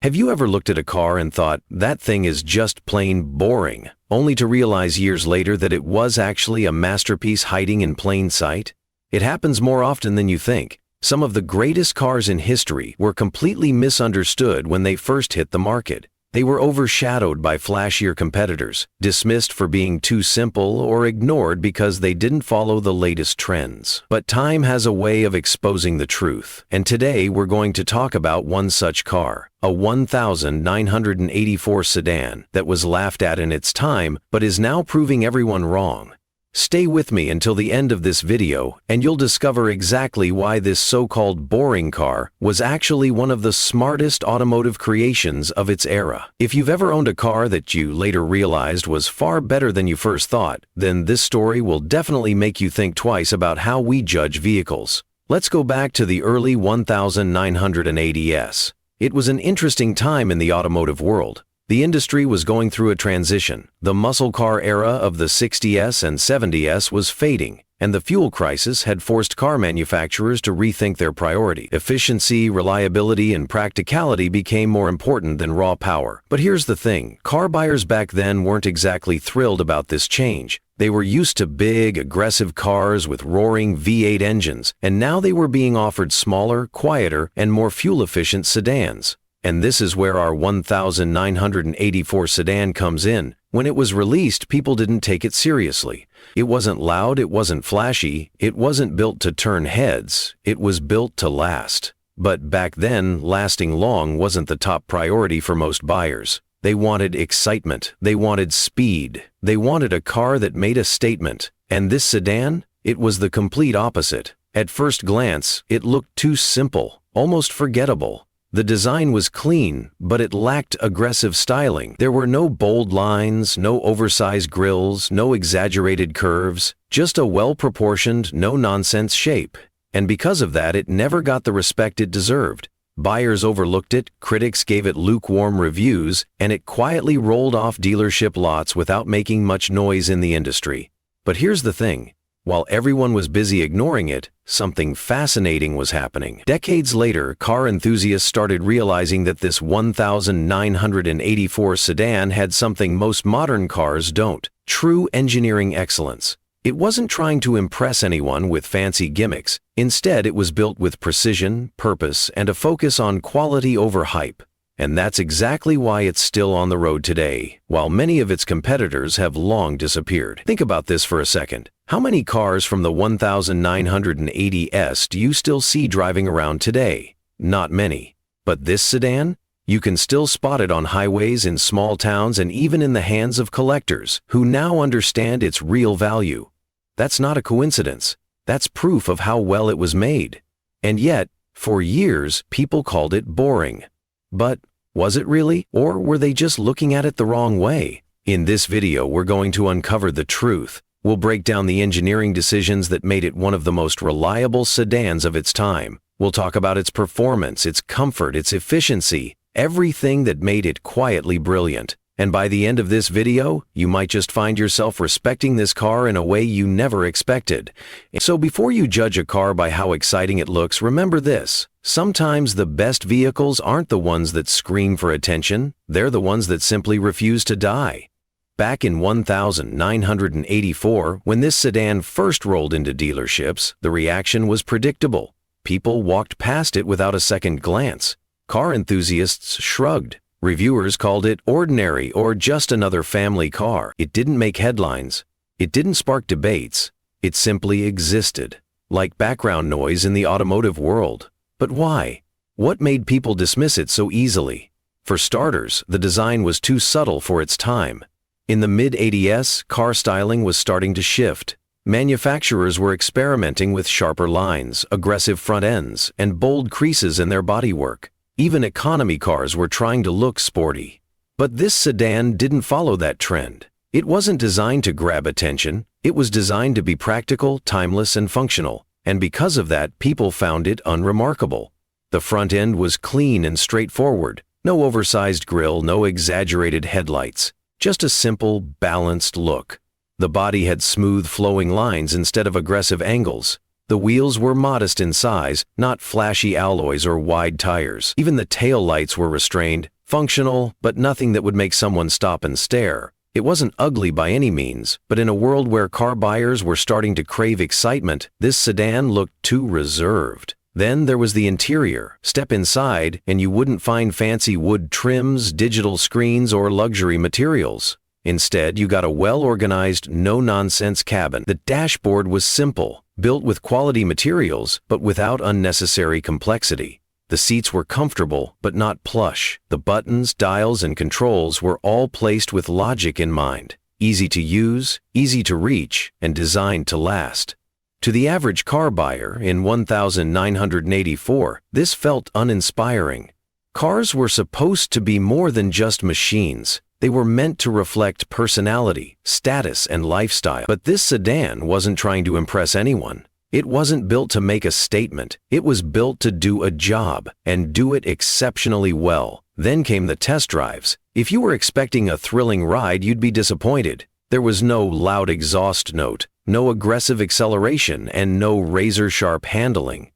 Have you ever looked at a car and thought, that thing is just plain boring, only to realize years later that it was actually a masterpiece hiding in plain sight? It happens more often than you think. Some of the greatest cars in history were completely misunderstood when they first hit the market. They were overshadowed by flashier competitors, dismissed for being too simple, or ignored because they didn't follow the latest trends. But time has a way of exposing the truth, and today we're going to talk about one such car, a 1984 sedan that was laughed at in its time but is now proving everyone wrong. Stay with me until the end of this video and you'll discover exactly why this so-called boring car was actually one of the smartest automotive creations of its era. If you've ever owned a car that you later realized was far better than you first thought, then this story will definitely make you think twice about how we judge vehicles. Let's go back to the early 1980s. It was an interesting time in the automotive world. The industry was going through a transition. The muscle car era of the 60s and 70s was fading, and the fuel crisis had forced car manufacturers to rethink their priority. Efficiency, reliability, and practicality became more important than raw power. But here's the thing, car buyers back then weren't exactly thrilled about this change. They were used to big, aggressive cars with roaring V8 engines, and now they were being offered smaller, quieter, and more fuel-efficient sedans. And this is where our 1984 sedan comes in. When it was released, people didn't take it seriously. It wasn't loud, it wasn't flashy, it wasn't built to turn heads, it was built to last. But back then, lasting long wasn't the top priority for most buyers. They wanted excitement, they wanted speed, they wanted a car that made a statement. And this sedan? It was the complete opposite. At first glance, it looked too simple, almost forgettable. The design was clean, but it lacked aggressive styling. There were no bold lines, no oversized grills, no exaggerated curves, just a well-proportioned, no-nonsense shape. And because of that, it never got the respect it deserved. Buyers overlooked it, critics gave it lukewarm reviews, and it quietly rolled off dealership lots without making much noise in the industry. But here's the thing. While everyone was busy ignoring it, something fascinating was happening. Decades later, car enthusiasts started realizing that this 1984 sedan had something most modern cars don't: true engineering excellence. It wasn't trying to impress anyone with fancy gimmicks. Instead, it was built with precision, purpose, and a focus on quality over hype. And that's exactly why it's still on the road today, while many of its competitors have long disappeared. Think about this for a second. How many cars from the 1980s do you still see driving around today? Not many. But this sedan? You can still spot it on highways in small towns and even in the hands of collectors who now understand its real value. That's not a coincidence. That's proof of how well it was made. And yet, for years, people called it boring. But was it really? Or were they just looking at it the wrong way? In this video, we're going to uncover the truth. We'll break down the engineering decisions that made it one of the most reliable sedans of its time. We'll talk about its performance, its comfort, its efficiency, everything that made it quietly brilliant. And by the end of this video, you might just find yourself respecting this car in a way you never expected. So before you judge a car by how exciting it looks, remember this. Sometimes the best vehicles aren't the ones that scream for attention, they're the ones that simply refuse to die. Back in 1984, when this sedan first rolled into dealerships, the reaction was predictable. People walked past it without a second glance. Car enthusiasts shrugged. Reviewers called it ordinary or just another family car. It didn't make headlines. It didn't spark debates. It simply existed, like background noise in the automotive world. But why? What made people dismiss it so easily? For starters, the design was too subtle for its time. In the mid-80s, car styling was starting to shift. Manufacturers were experimenting with sharper lines, aggressive front ends, and bold creases in their bodywork. Even economy cars were trying to look sporty. But this sedan didn't follow that trend. It wasn't designed to grab attention. It was designed to be practical, timeless, and functional. And because of that, people found it unremarkable. The front end was clean and straightforward. No oversized grille, no exaggerated headlights. Just a simple, balanced look. The body had smooth, flowing lines instead of aggressive angles. The wheels were modest in size, not flashy alloys or wide tires. Even the tail lights were restrained, functional, but nothing that would make someone stop and stare. It wasn't ugly by any means, but in a world where car buyers were starting to crave excitement, this sedan looked too reserved. Then there was the interior. Step inside, and you wouldn't find fancy wood trims, digital screens, or luxury materials. Instead, you got a well-organized, no-nonsense cabin. The dashboard was simple, built with quality materials, but without unnecessary complexity. The seats were comfortable, but not plush. The buttons, dials, and controls were all placed with logic in mind. Easy to use, easy to reach, and designed to last. To the average car buyer in 1984, this felt uninspiring. Cars were supposed to be more than just machines. They were meant to reflect personality, status, and lifestyle. But this sedan wasn't trying to impress anyone. It wasn't built to make a statement. It was built to do a job, and do it exceptionally well. Then came the test drives. If you were expecting a thrilling ride, you'd be disappointed. There was no loud exhaust note, no aggressive acceleration, and no razor-sharp handling.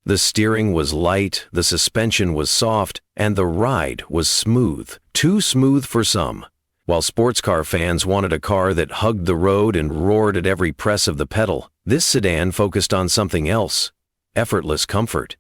The steering was light, the suspension was soft, and the ride was smooth. Too smooth for some. While sports car fans wanted a car that hugged the road and roared at every press of the pedal, this sedan focused on something else: effortless comfort.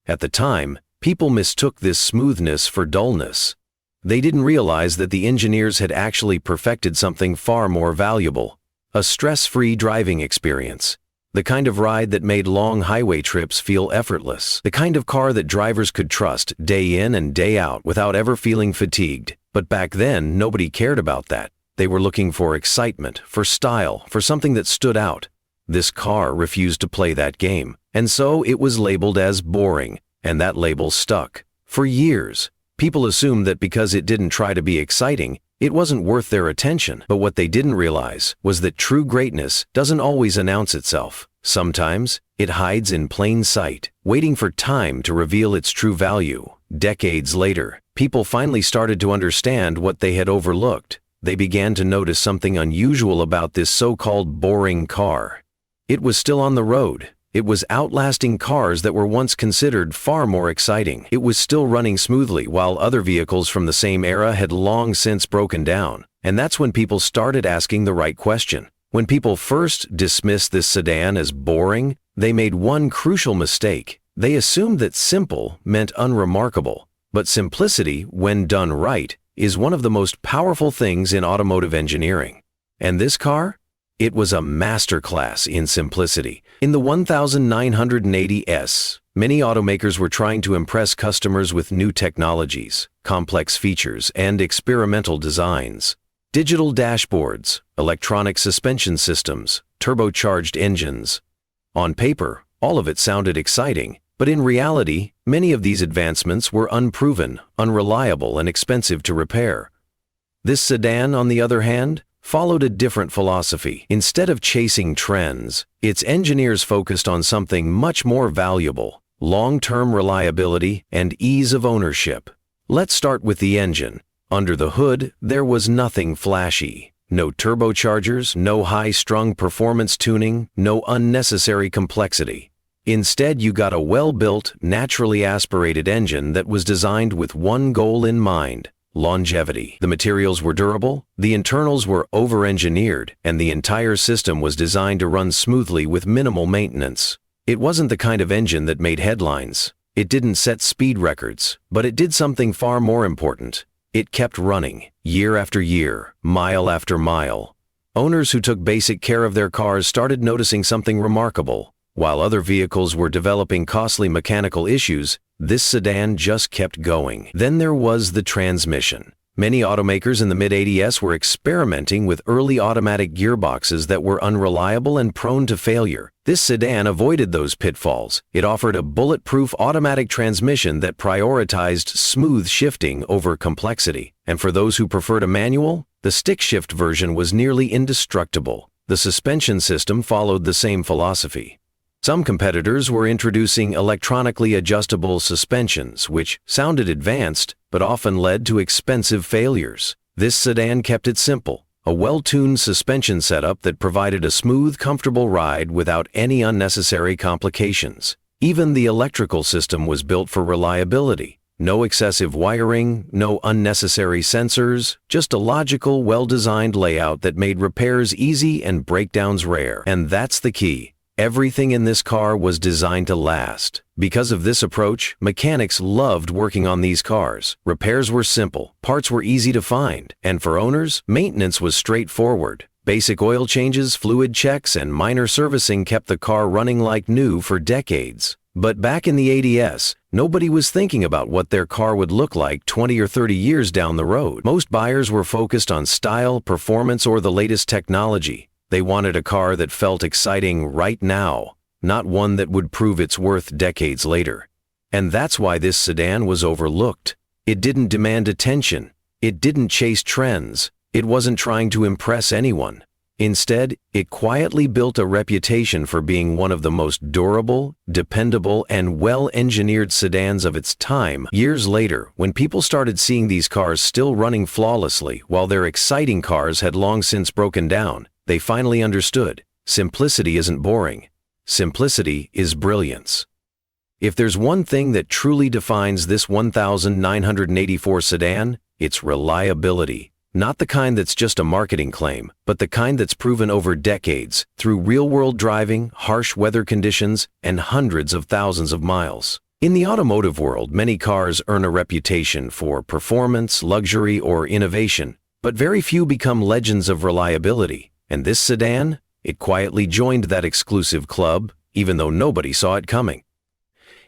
At the time, people mistook this smoothness for dullness. They didn't realize that the engineers had actually perfected something far more valuable: a stress-free driving experience. The kind of ride that made long highway trips feel effortless. The kind of car that drivers could trust day in and day out without ever feeling fatigued. But back then, nobody cared about that. They were looking for excitement, for style, for something that stood out. This car refused to play that game, and so it was labeled as boring, and that label stuck. For years, people assumed that because it didn't try to be exciting, it wasn't worth their attention. But what they didn't realize was that true greatness doesn't always announce itself. Sometimes, it hides in plain sight, waiting for time to reveal its true value. Decades later, people finally started to understand what they had overlooked. They began to notice something unusual about this so-called boring car. It was still on the road. It was outlasting cars that were once considered far more exciting. It was still running smoothly while other vehicles from the same era had long since broken down. And that's when people started asking the right question. When people first dismissed this sedan as boring, they made one crucial mistake. They assumed that simple meant unremarkable. But simplicity, when done right, is one of the most powerful things in automotive engineering. And this car? It was a masterclass in simplicity. In the 1980s, many automakers were trying to impress customers with new technologies, complex features, and experimental designs. Digital dashboards, electronic suspension systems, turbocharged engines. On paper, all of it sounded exciting, but in reality, many of these advancements were unproven, unreliable, and expensive to repair. This sedan, on the other hand, followed a different philosophy. Instead of chasing trends, its engineers focused on something much more valuable: long-term reliability and ease of ownership. Let's start with the engine. Under the hood, there was nothing flashy. No turbochargers, no high-strung performance tuning, no unnecessary complexity. Instead, you got a well-built, naturally aspirated engine that was designed with one goal in mind: longevity. The materials were durable, the internals were over-engineered, and the entire system was designed to run smoothly with minimal maintenance. It wasn't the kind of engine that made headlines. It didn't set speed records, but it did something far more important. It kept running, year after year, mile after mile. Owners who took basic care of their cars started noticing something remarkable. While other vehicles were developing costly mechanical issues, this sedan just kept going. Then there was the transmission. Many automakers in the mid-80s were experimenting with early automatic gearboxes that were unreliable and prone to failure. This sedan avoided those pitfalls. It offered a bulletproof automatic transmission that prioritized smooth shifting over complexity. And for those who preferred a manual, the stick-shift version was nearly indestructible. The suspension system followed the same philosophy. Some competitors were introducing electronically adjustable suspensions, which sounded advanced, but often led to expensive failures. This sedan kept it simple: a well-tuned suspension setup that provided a smooth, comfortable ride without any unnecessary complications. Even the electrical system was built for reliability. No excessive wiring, no unnecessary sensors, just a logical, well-designed layout that made repairs easy and breakdowns rare. And that's the key. Everything in this car was designed to last. Because of this approach, mechanics loved working on these cars. Repairs were simple, parts were easy to find, and for owners, maintenance was straightforward. Basic oil changes, fluid checks, and minor servicing kept the car running like new for decades. But back in the 80s, nobody was thinking about what their car would look like 20 or 30 years down the road. Most buyers were focused on style, performance, or the latest technology. They wanted a car that felt exciting right now, not one that would prove its worth decades later. And that's why this sedan was overlooked. It didn't demand attention. It didn't chase trends. It wasn't trying to impress anyone. Instead, it quietly built a reputation for being one of the most durable, dependable, and well-engineered sedans of its time. Years later, when people started seeing these cars still running flawlessly while their exciting cars had long since broken down, they finally understood, simplicity isn't boring. Simplicity is brilliance. If there's one thing that truly defines this 1984 sedan, it's reliability. Not the kind that's just a marketing claim, but the kind that's proven over decades, through real-world driving, harsh weather conditions, and hundreds of thousands of miles. In the automotive world, many cars earn a reputation for performance, luxury, or innovation, but very few become legends of reliability. And this sedan? It quietly joined that exclusive club, even though nobody saw it coming.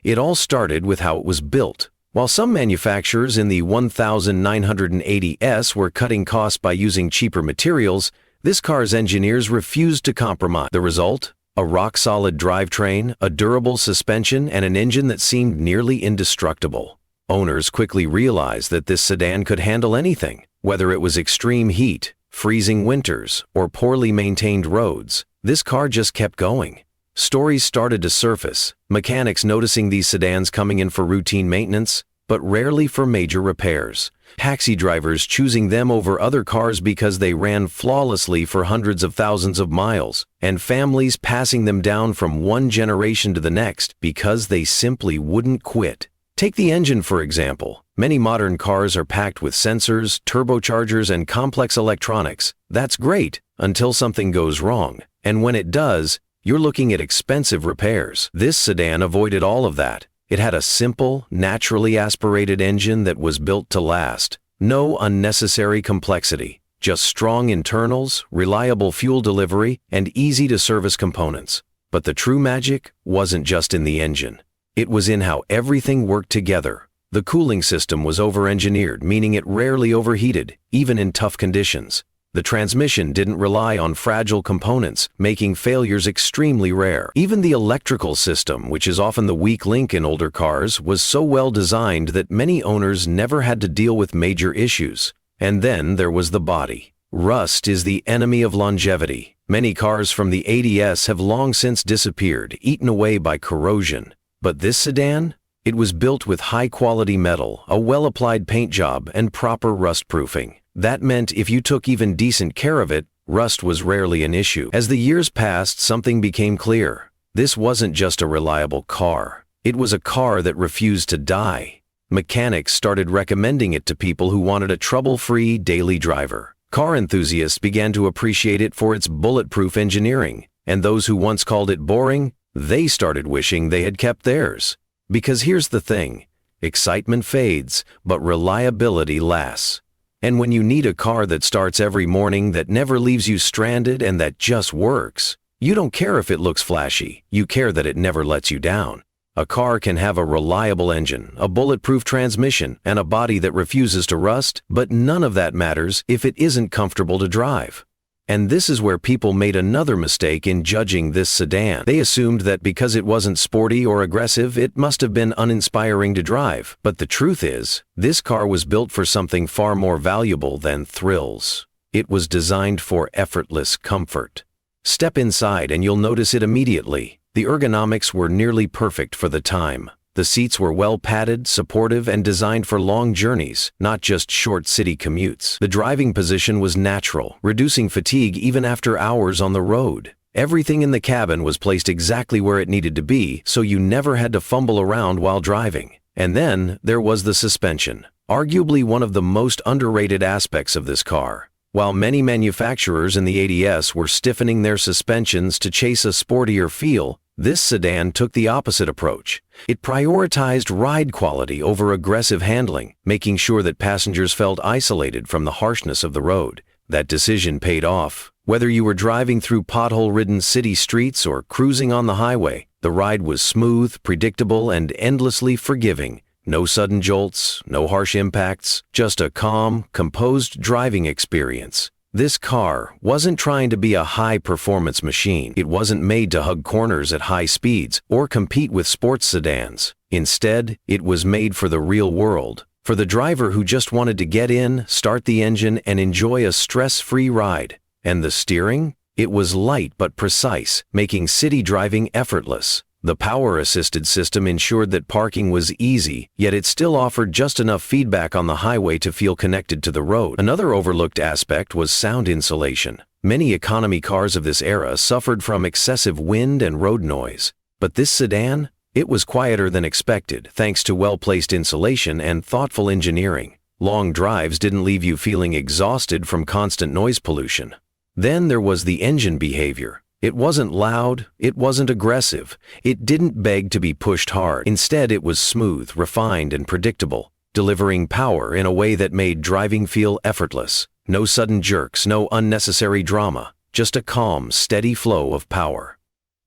It all started with how it was built. While some manufacturers in the 1980s were cutting costs by using cheaper materials, this car's engineers refused to compromise. The result? A rock-solid drivetrain, a durable suspension, and an engine that seemed nearly indestructible. Owners quickly realized that this sedan could handle anything, whether it was extreme heat, freezing winters, or poorly maintained roads. This car just kept going. Stories started to surface, mechanics noticing these sedans coming in for routine maintenance, but rarely for major repairs. Taxi drivers choosing them over other cars because they ran flawlessly for hundreds of thousands of miles, and families passing them down from one generation to the next because they simply wouldn't quit. Take the engine, for example. Many modern cars are packed with sensors, turbochargers, and complex electronics. That's great until something goes wrong. And when it does, you're looking at expensive repairs. This sedan avoided all of that. It had a simple, naturally aspirated engine that was built to last. No unnecessary complexity, just strong internals, reliable fuel delivery, and easy-to-service components. But the true magic wasn't just in the engine. It was in how everything worked together. The cooling system was over-engineered, meaning it rarely overheated, even in tough conditions. The transmission didn't rely on fragile components, making failures extremely rare. Even the electrical system, which is often the weak link in older cars, was so well designed that many owners never had to deal with major issues. And then there was the body. Rust is the enemy of longevity. Many cars from the 80s have long since disappeared, eaten away by corrosion. But this sedan? It was built with high-quality metal, a well-applied paint job, and proper rust-proofing. That meant if you took even decent care of it, rust was rarely an issue. As the years passed, something became clear. This wasn't just a reliable car. It was a car that refused to die. Mechanics started recommending it to people who wanted a trouble-free daily driver. Car enthusiasts began to appreciate it for its bulletproof engineering, and those who once called it boring, they started wishing they had kept theirs. Because here's the thing, excitement fades, but reliability lasts. And when you need a car that starts every morning, that never leaves you stranded, and that just works, you don't care if it looks flashy, you care that it never lets you down. A car can have a reliable engine, a bulletproof transmission, and a body that refuses to rust, but none of that matters if it isn't comfortable to drive. And this is where people made another mistake in judging this sedan. They assumed that because it wasn't sporty or aggressive, it must have been uninspiring to drive. But the truth is, this car was built for something far more valuable than thrills. It was designed for effortless comfort. Step inside and you'll notice it immediately. The ergonomics were nearly perfect for the time. The seats were well padded, supportive, and designed for long journeys, not just short city commutes. The driving position was natural, reducing fatigue even after hours on the road. Everything in the cabin was placed exactly where it needed to be, so you never had to fumble around while driving. And then there was the suspension, arguably one of the most underrated aspects of this car. While many manufacturers in the ADS were stiffening their suspensions to chase a sportier feel, this sedan took the opposite approach. It prioritized ride quality over aggressive handling, making sure that passengers felt isolated from the harshness of the road. That decision paid off. Whether you were driving through pothole-ridden city streets or cruising on the highway, the ride was smooth, predictable, and endlessly forgiving. No sudden jolts, no harsh impacts, just a calm, composed driving experience. This car wasn't trying to be a high-performance machine. It wasn't made to hug corners at high speeds or compete with sports sedans. Instead, it was made for the real world, for the driver who just wanted to get in, start the engine, and enjoy a stress-free ride. And the steering? It was light but precise, making city driving effortless. The power-assisted system ensured that parking was easy, yet it still offered just enough feedback on the highway to feel connected to the road. Another overlooked aspect was sound insulation. Many economy cars of this era suffered from excessive wind and road noise. But this sedan? It was quieter than expected, thanks to well-placed insulation and thoughtful engineering. Long drives didn't leave you feeling exhausted from constant noise pollution. Then there was the engine behavior. It wasn't loud, it wasn't aggressive, it didn't beg to be pushed hard. Instead, it was smooth, refined, and predictable, delivering power in a way that made driving feel effortless. No sudden jerks, no unnecessary drama, just a calm, steady flow of power.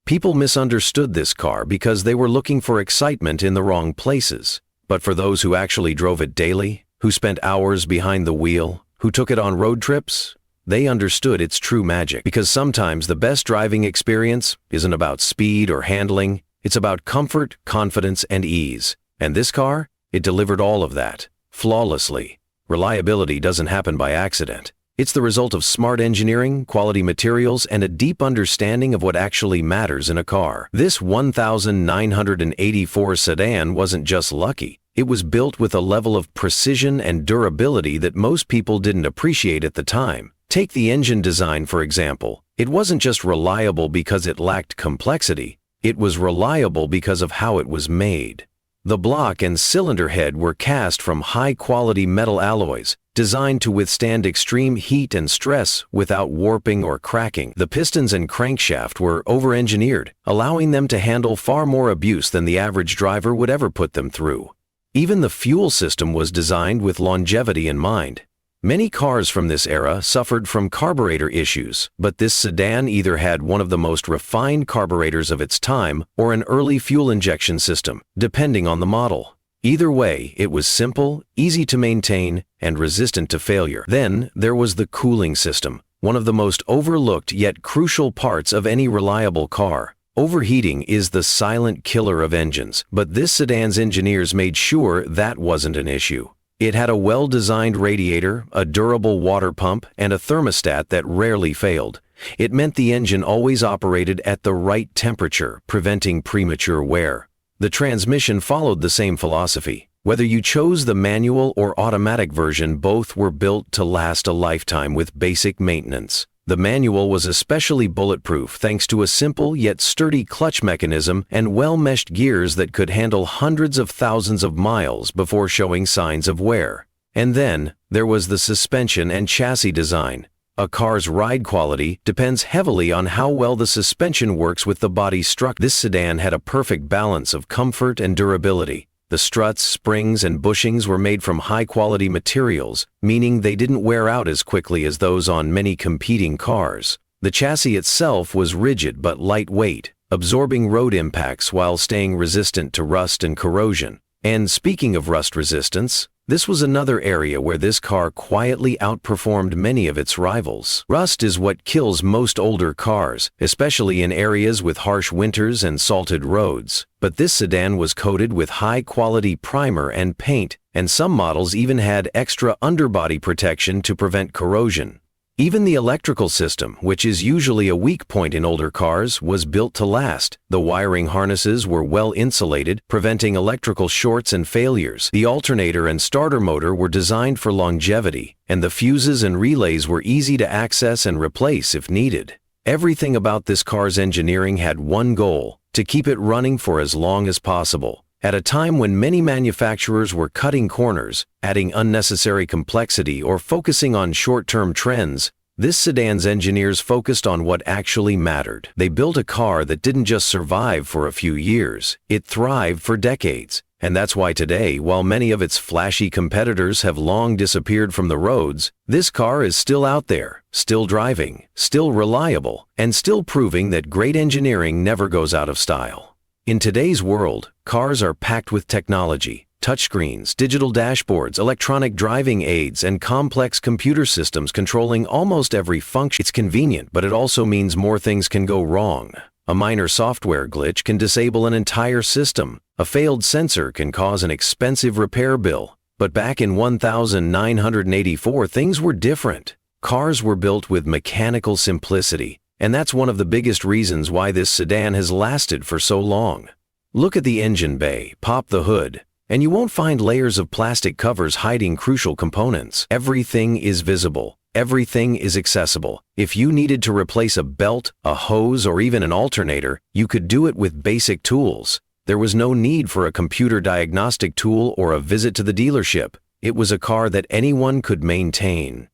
People misunderstood this car because they were looking for excitement in the wrong places. But for those who actually drove it daily, who spent hours behind the wheel, who took it on road trips, they understood its true magic. Because sometimes the best driving experience isn't about speed or handling, it's about comfort, confidence, and ease. And this car? It delivered all of that, flawlessly. Reliability doesn't happen by accident. It's the result of smart engineering, quality materials, and a deep understanding of what actually matters in a car. This 1984 sedan wasn't just lucky. It was built with a level of precision and durability that most people didn't appreciate at the time. Take the engine design, for example. It wasn't just reliable because it lacked complexity. It was reliable because of how it was made. The block and cylinder head were cast from high-quality metal alloys, designed to withstand extreme heat and stress without warping or cracking. The pistons and crankshaft were over-engineered, allowing them to handle far more abuse than the average driver would ever put them through. Even the fuel system was designed with longevity in mind. Many cars from this era suffered from carburetor issues, but this sedan either had one of the most refined carburetors of its time or an early fuel injection system, depending on the model. Either way, it was simple, easy to maintain, and resistant to failure. Then there was the cooling system, one of the most overlooked yet crucial parts of any reliable car. Overheating is the silent killer of engines, but this sedan's engineers made sure that wasn't an issue. It had a well-designed radiator, a durable water pump, and a thermostat that rarely failed. It meant the engine always operated at the right temperature, preventing premature wear. The transmission followed the same philosophy. Whether you chose the manual or automatic version, both were built to last a lifetime with basic maintenance. The manual was especially bulletproof thanks to a simple yet sturdy clutch mechanism and well-meshed gears that could handle hundreds of thousands of miles before showing signs of wear. And then, there was the suspension and chassis design. A car's ride quality depends heavily on how well the suspension works with the body structure. This sedan had a perfect balance of comfort and durability. The struts, springs, and bushings were made from high-quality materials, meaning they didn't wear out as quickly as those on many competing cars. The chassis itself was rigid but lightweight, absorbing road impacts while staying resistant to rust and corrosion. And speaking of rust resistance, this was another area where this car quietly outperformed many of its rivals. Rust is what kills most older cars, especially in areas with harsh winters and salted roads. But this sedan was coated with high-quality primer and paint, and some models even had extra underbody protection to prevent corrosion. Even the electrical system, which is usually a weak point in older cars, was built to last. The wiring harnesses were well insulated, preventing electrical shorts and failures. The alternator and starter motor were designed for longevity, and the fuses and relays were easy to access and replace if needed. Everything about this car's engineering had one goal: to keep it running for as long as possible. At a time when many manufacturers were cutting corners, adding unnecessary complexity, or focusing on short-term trends, this sedan's engineers focused on what actually mattered. They built a car that didn't just survive for a few years, it thrived for decades. And that's why today, while many of its flashy competitors have long disappeared from the roads, this car is still out there, still driving, still reliable, and still proving that great engineering never goes out of style. In today's world, cars are packed with technology: touchscreens, digital dashboards, electronic driving aids, and complex computer systems controlling almost every function. It's convenient, but it also means more things can go wrong. A minor software glitch can disable an entire system. A failed sensor can cause an expensive repair bill. But back in 1984, things were different. Cars were built with mechanical simplicity. And that's one of the biggest reasons why this sedan has lasted for so long. Look at the engine bay, pop the hood, and you won't find layers of plastic covers hiding crucial components. Everything is visible. Everything is accessible. If you needed to replace a belt, a hose, or even an alternator, you could do it with basic tools. There was no need for a computer diagnostic tool or a visit to the dealership. It was a car that anyone could maintain.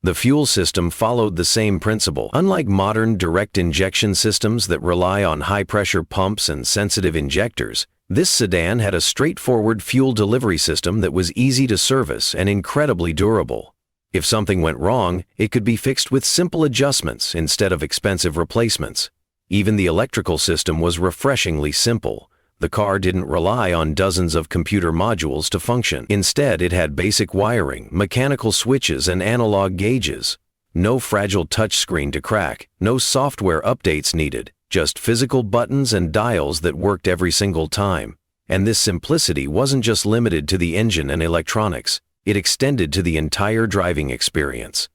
The fuel system followed the same principle. Unlike modern direct injection systems that rely on high-pressure pumps and sensitive injectors, this sedan had a straightforward fuel delivery system that was easy to service and incredibly durable. If something went wrong, it could be fixed with simple adjustments instead of expensive replacements. Even the electrical system was refreshingly simple. The car didn't rely on dozens of computer modules to function. Instead, it had basic wiring, mechanical switches, and analog gauges. No fragile touchscreen to crack, no software updates needed, just physical buttons and dials that worked every single time. And this simplicity wasn't just limited to the engine and electronics. It extended to the entire driving experience.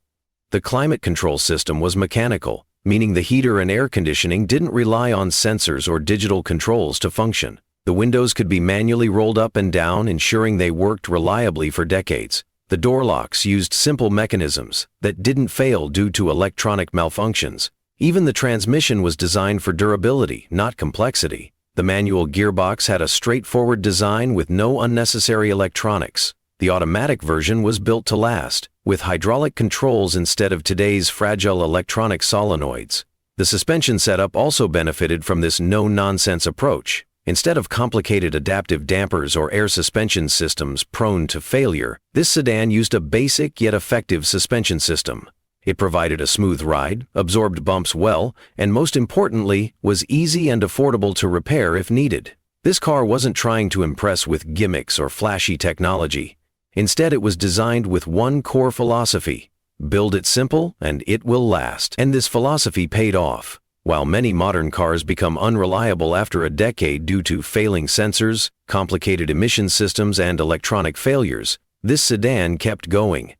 The climate control system was mechanical, meaning the heater and air conditioning didn't rely on sensors or digital controls to function. The windows could be manually rolled up and down, ensuring they worked reliably for decades. The door locks used simple mechanisms that didn't fail due to electronic malfunctions. Even the transmission was designed for durability, not complexity. The manual gearbox had a straightforward design with no unnecessary electronics. The automatic version was built to last, with hydraulic controls instead of today's fragile electronic solenoids. The suspension setup also benefited from this no-nonsense approach. Instead of complicated adaptive dampers or air suspension systems prone to failure, this sedan used a basic yet effective suspension system. It provided a smooth ride, absorbed bumps well, and most importantly, was easy and affordable to repair if needed. This car wasn't trying to impress with gimmicks or flashy technology. Instead, it was designed with one core philosophy: build it simple and it will last. And this philosophy paid off. While many modern cars become unreliable after a decade due to failing sensors, complicated emission systems, and electronic failures, this sedan kept going.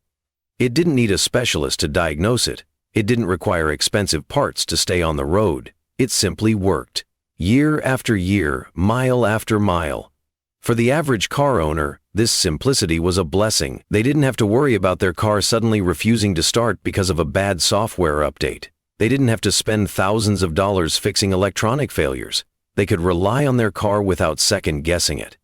It didn't need a specialist to diagnose it. It didn't require expensive parts to stay on the road. It simply worked. Year after year, mile after mile. For the average car owner, this simplicity was a blessing. They didn't have to worry about their car suddenly refusing to start because of a bad software update. They didn't have to spend thousands of dollars fixing electronic failures. They could rely on their car without second-guessing it.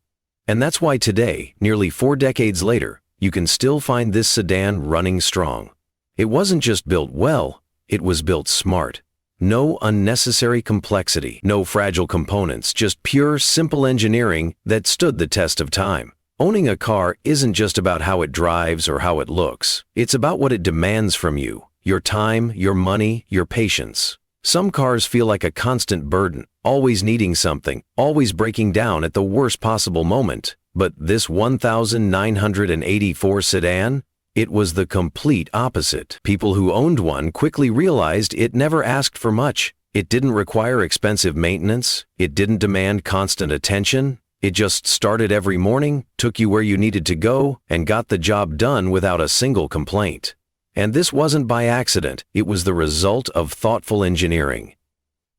And that's why today, nearly 4 decades later, you can still find this sedan running strong. It wasn't just built well, it was built smart. No unnecessary complexity, no fragile components, just pure, simple engineering that stood the test of time. Owning a car isn't just about how it drives or how it looks. It's about what it demands from you: your time, your money, your patience. Some cars feel like a constant burden, always needing something, always breaking down at the worst possible moment. But this 1984 sedan? It was the complete opposite. People who owned one quickly realized it never asked for much. It didn't require expensive maintenance. It didn't demand constant attention. It just started every morning, took you where you needed to go, and got the job done without a single complaint. And this wasn't by accident, it was the result of thoughtful engineering.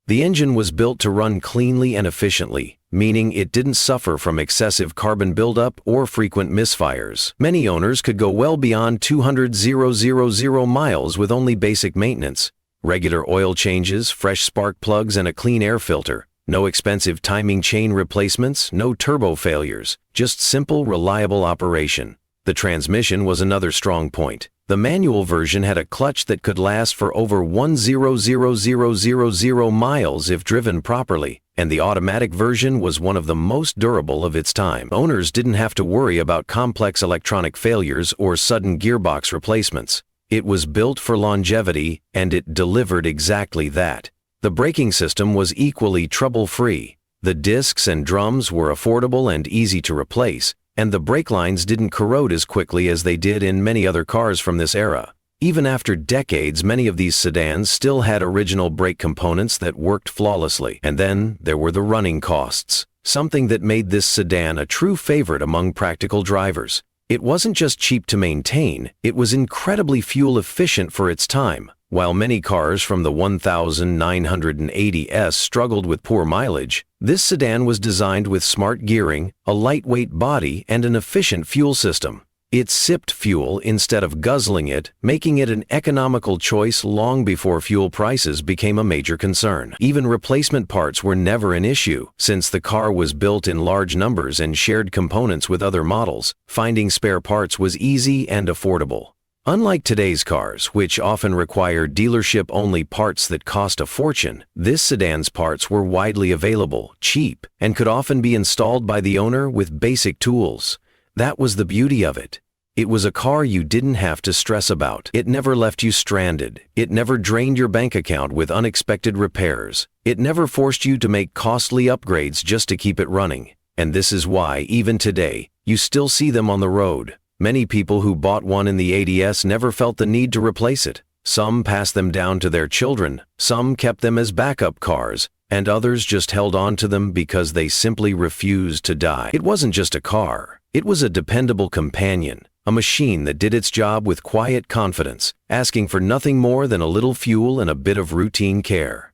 The engine was built to run cleanly and efficiently, meaning it didn't suffer from excessive carbon buildup or frequent misfires. Many owners could go well beyond 200,000 miles with only basic maintenance, regular oil changes, fresh spark plugs, and a clean air filter. No expensive timing chain replacements, no turbo failures, just simple, reliable operation. The transmission was another strong point. The manual version had a clutch that could last for over 100,000 miles if driven properly, and the automatic version was one of the most durable of its time. Owners didn't have to worry about complex electronic failures or sudden gearbox replacements. It was built for longevity, and it delivered exactly that. The braking system was equally trouble-free. The discs and drums were affordable and easy to replace, and the brake lines didn't corrode as quickly as they did in many other cars from this era. Even after decades, many of these sedans still had original brake components that worked flawlessly. And then there were the running costs, something that made this sedan a true favorite among practical drivers. It wasn't just cheap to maintain, it was incredibly fuel efficient for its time. While many cars from the 1980s struggled with poor mileage, this sedan was designed with smart gearing, a lightweight body, and an efficient fuel system. It sipped fuel instead of guzzling it, making it an economical choice long before fuel prices became a major concern. Even replacement parts were never an issue, since the car was built in large numbers and shared components with other models. Finding spare parts was easy and affordable. Unlike today's cars, which often require dealership-only parts that cost a fortune, this sedan's parts were widely available, cheap, and could often be installed by the owner with basic tools. That was the beauty of it. It was a car you didn't have to stress about. It never left you stranded. It never drained your bank account with unexpected repairs. It never forced you to make costly upgrades just to keep it running. And this is why, even today, you still see them on the road. Many people who bought one in the 80s never felt the need to replace it. Some passed them down to their children, some kept them as backup cars, and others just held on to them because they simply refused to die. It wasn't just a car. It was a dependable companion, a machine that did its job with quiet confidence, asking for nothing more than a little fuel and a bit of routine care.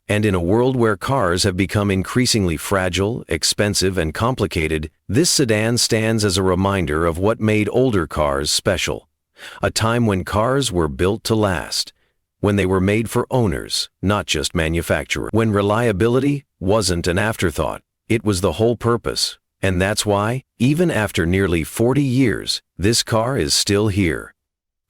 And in a world where cars have become increasingly fragile, expensive, and complicated, this sedan stands as a reminder of what made older cars special. A time when cars were built to last, when they were made for owners, not just manufacturers, when reliability wasn't an afterthought, it was the whole purpose. And that's why, even after nearly 40 years, this car is still here.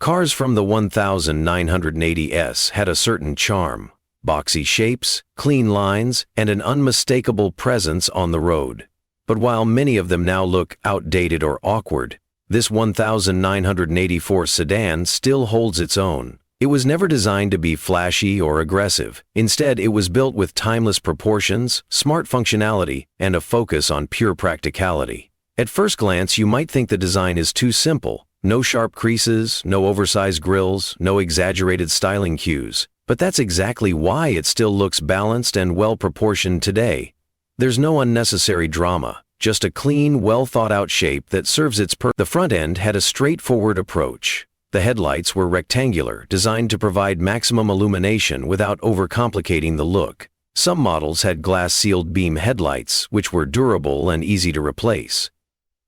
Cars from the 1980s had a certain charm. Boxy shapes, clean lines, and an unmistakable presence on the road. But while many of them now look outdated or awkward, this 1984 sedan still holds its own. It was never designed to be flashy or aggressive. Instead, it was built with timeless proportions, smart functionality, and a focus on pure practicality. At first glance, you might think the design is too simple. No sharp creases, no oversized grills, no exaggerated styling cues. But that's exactly why it still looks balanced and well-proportioned today. There's no unnecessary drama, just a clean, well-thought-out shape that serves its purpose. The front end had a straightforward approach. The headlights were rectangular, designed to provide maximum illumination without overcomplicating the look. Some models had glass-sealed beam headlights, which were durable and easy to replace.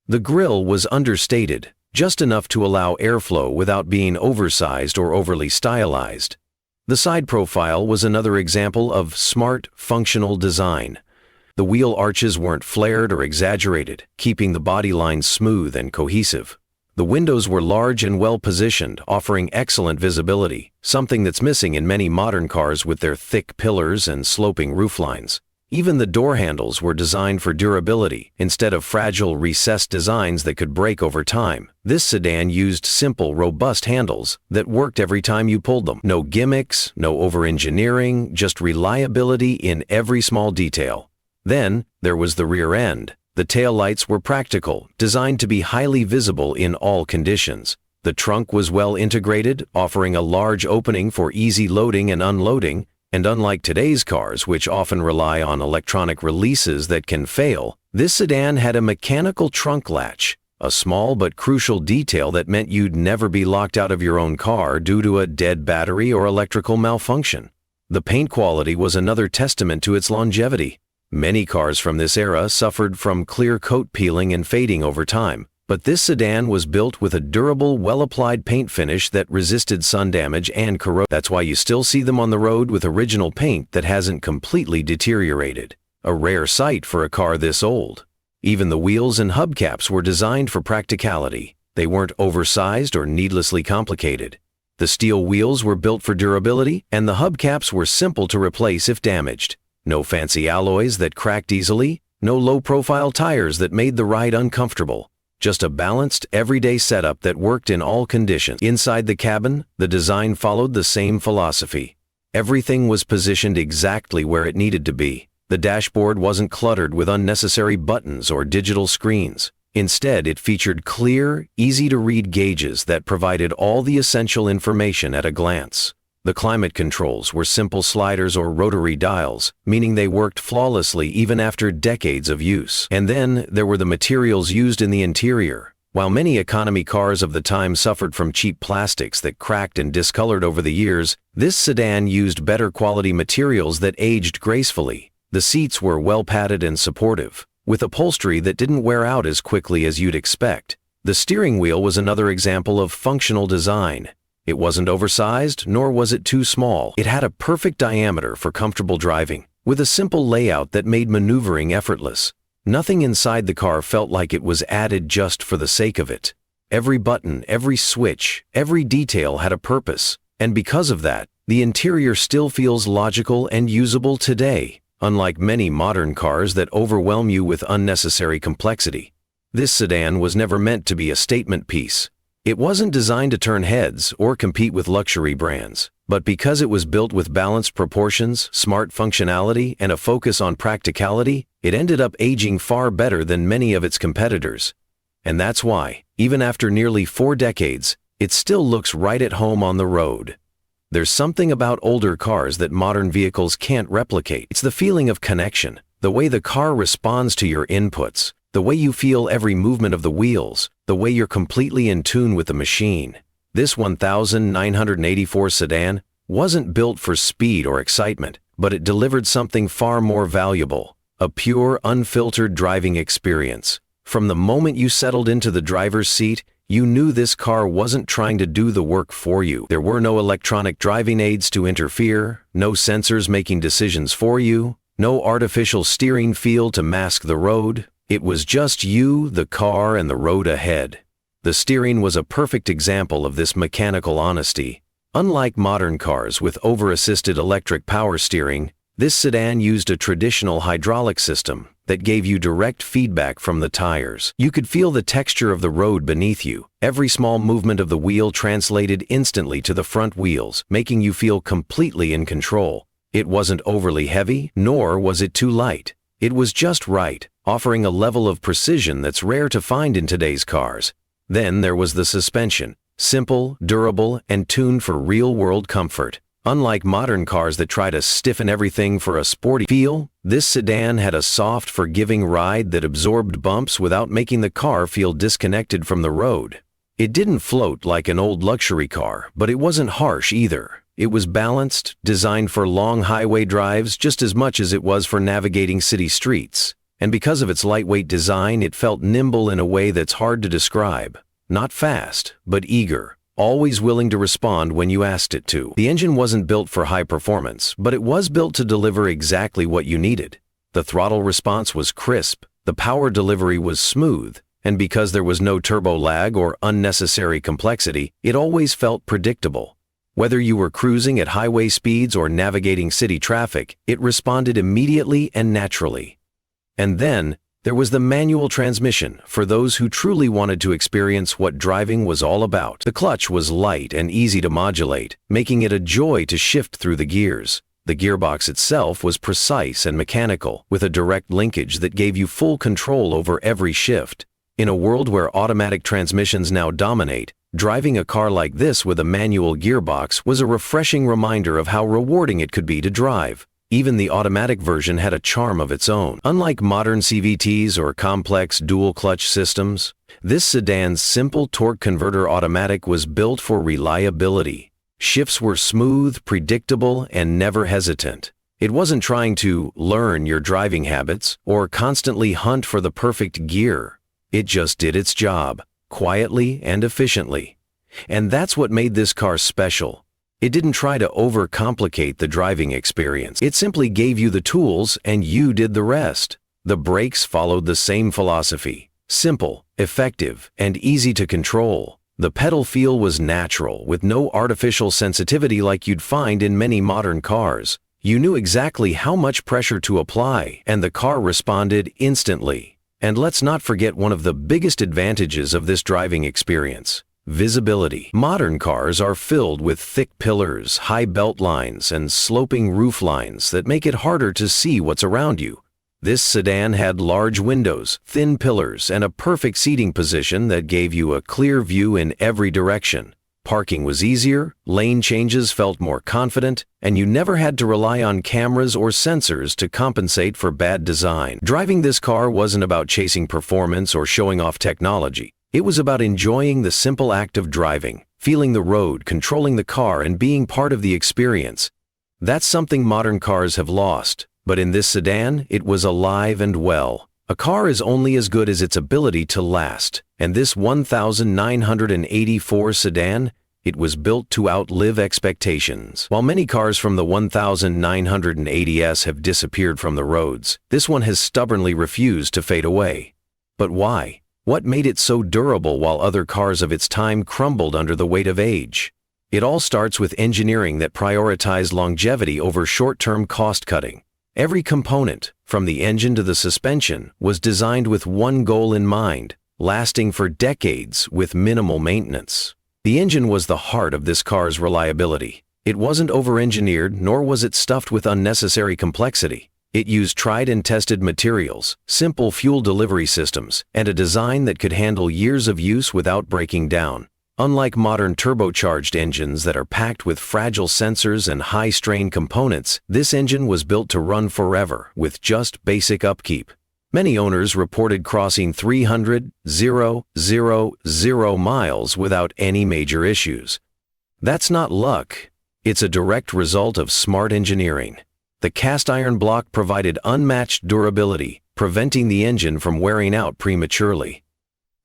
The grille was understated, just enough to allow airflow without being oversized or overly stylized. The side profile was another example of smart, functional design. The wheel arches weren't flared or exaggerated, keeping the body lines smooth and cohesive. The windows were large and well-positioned, offering excellent visibility, something that's missing in many modern cars with their thick pillars and sloping rooflines. Even the door handles were designed for durability, instead of fragile, recessed designs that could break over time. This sedan used simple, robust handles that worked every time you pulled them. No gimmicks, no over-engineering, just reliability in every small detail. Then, there was the rear end. The taillights were practical, designed to be highly visible in all conditions. The trunk was well integrated, offering a large opening for easy loading and unloading. And unlike today's cars, which often rely on electronic releases that can fail, this sedan had a mechanical trunk latch. a small but crucial detail that meant you'd never be locked out of your own car due to a dead battery or electrical malfunction. The paint quality was another testament to its longevity. Many cars from this era suffered from clear coat peeling and fading over time, but this sedan was built with a durable, well-applied paint finish that resisted sun damage and corrosion. That's why you still see them on the road with original paint that hasn't completely deteriorated. A rare sight for a car this old. Even the wheels and hubcaps were designed for practicality. They weren't oversized or needlessly complicated. The steel wheels were built for durability, and the hubcaps were simple to replace if damaged. No fancy alloys that cracked easily, no low-profile tires that made the ride uncomfortable. Just a balanced, everyday setup that worked in all conditions. Inside the cabin, the design followed the same philosophy. Everything was positioned exactly where it needed to be. The dashboard wasn't cluttered with unnecessary buttons or digital screens. Instead, it featured clear, easy-to-read gauges that provided all the essential information at a glance. The climate controls were simple sliders or rotary dials, meaning they worked flawlessly even after decades of use. And then there were the materials used in the interior. While many economy cars of the time suffered from cheap plastics that cracked and discolored over the years, this sedan used better quality materials that aged gracefully. The seats were well padded and supportive, with upholstery that didn't wear out as quickly as you'd expect. The steering wheel was another example of functional design. It wasn't oversized, nor was it too small. It had a perfect diameter for comfortable driving, with a simple layout that made maneuvering effortless. Nothing inside the car felt like it was added just for the sake of it. Every button, every switch, every detail had a purpose, and because of that, the interior still feels logical and usable today, unlike many modern cars that overwhelm you with unnecessary complexity. This sedan was never meant to be a statement piece. It wasn't designed to turn heads or compete with luxury brands, but because it was built with balanced proportions, smart functionality, and a focus on practicality, it ended up aging far better than many of its competitors. And that's why, even after nearly 4 decades, it still looks right at home on the road. There's something about older cars that modern vehicles can't replicate. It's the feeling of connection, the way the car responds to your inputs, the way you feel every movement of the wheels, the way you're completely in tune with the machine. This 1984 sedan wasn't built for speed or excitement, but it delivered something far more valuable, a pure, unfiltered driving experience. From the moment you settled into the driver's seat, you knew this car wasn't trying to do the work for you. There were no electronic driving aids to interfere, no sensors making decisions for you, no artificial steering feel to mask the road. It was just you, the car, and the road ahead. The steering was a perfect example of this mechanical honesty. Unlike modern cars with over-assisted electric power steering, this sedan used a traditional hydraulic system that gave you direct feedback from the tires. You could feel the texture of the road beneath you. Every small movement of the wheel translated instantly to the front wheels, making you feel completely in control. It wasn't overly heavy, nor was it too light. It was just right, offering a level of precision that's rare to find in today's cars. Then there was the suspension, simple, durable, and tuned for real-world comfort. Unlike modern cars that try to stiffen everything for a sporty feel, this sedan had a soft, forgiving ride that absorbed bumps without making the car feel disconnected from the road. It didn't float like an old luxury car, but it wasn't harsh either. It was balanced, designed for long highway drives just as much as it was for navigating city streets. And because of its lightweight design, it felt nimble in a way that's hard to describe. Not fast, but eager, always willing to respond when you asked it to. The engine wasn't built for high performance, but it was built to deliver exactly what you needed. The throttle response was crisp, the power delivery was smooth, and because there was no turbo lag or unnecessary complexity, it always felt predictable. Whether you were cruising at highway speeds or navigating city traffic, it responded immediately and naturally. And then, there was the manual transmission for those who truly wanted to experience what driving was all about. The clutch was light and easy to modulate, making it a joy to shift through the gears. The gearbox itself was precise and mechanical, with a direct linkage that gave you full control over every shift. In a world where automatic transmissions now dominate, driving a car like this with a manual gearbox was a refreshing reminder of how rewarding it could be to drive. Even the automatic version had a charm of its own. Unlike modern CVTs or complex dual-clutch systems, this sedan's simple torque converter automatic was built for reliability. Shifts were smooth, predictable, and never hesitant. It wasn't trying to learn your driving habits or constantly hunt for the perfect gear. It just did its job, quietly and efficiently. And that's what made this car special. It didn't try to overcomplicate the driving experience. It simply gave you the tools and you did the rest. The brakes followed the same philosophy. Simple, effective, and easy to control. The pedal feel was natural, with no artificial sensitivity like you'd find in many modern cars. You knew exactly how much pressure to apply, and the car responded instantly. And let's not forget one of the biggest advantages of this driving experience: visibility. Modern cars are filled with thick pillars, high belt lines, and sloping roof lines that make it harder to see what's around you. This sedan had large windows, thin pillars, and a perfect seating position that gave you a clear view in every direction. Parking was easier, lane changes felt more confident, and you never had to rely on cameras or sensors to compensate for bad design. Driving this car wasn't about chasing performance or showing off technology. It was about enjoying the simple act of driving, feeling the road, controlling the car, and being part of the experience. That's something modern cars have lost. But in this sedan, it was alive and well. A car is only as good as its ability to last, and this 1984 sedan, it was built to outlive expectations. While many cars from the 1980s have disappeared from the roads, this one has stubbornly refused to fade away. But why? What made it so durable while other cars of its time crumbled under the weight of age? It all starts with engineering that prioritized longevity over short-term cost-cutting. Every component, from the engine to the suspension, was designed with one goal in mind: lasting for decades with minimal maintenance. The engine was the heart of this car's reliability. It wasn't over-engineered, nor was it stuffed with unnecessary complexity. It used tried and tested materials, simple fuel delivery systems, and a design that could handle years of use without breaking down. Unlike modern turbocharged engines that are packed with fragile sensors and high-strain components, this engine was built to run forever with just basic upkeep. Many owners reported crossing 300,000 miles without any major issues. That's not luck. It's a direct result of smart engineering. The cast iron block provided unmatched durability, preventing the engine from wearing out prematurely.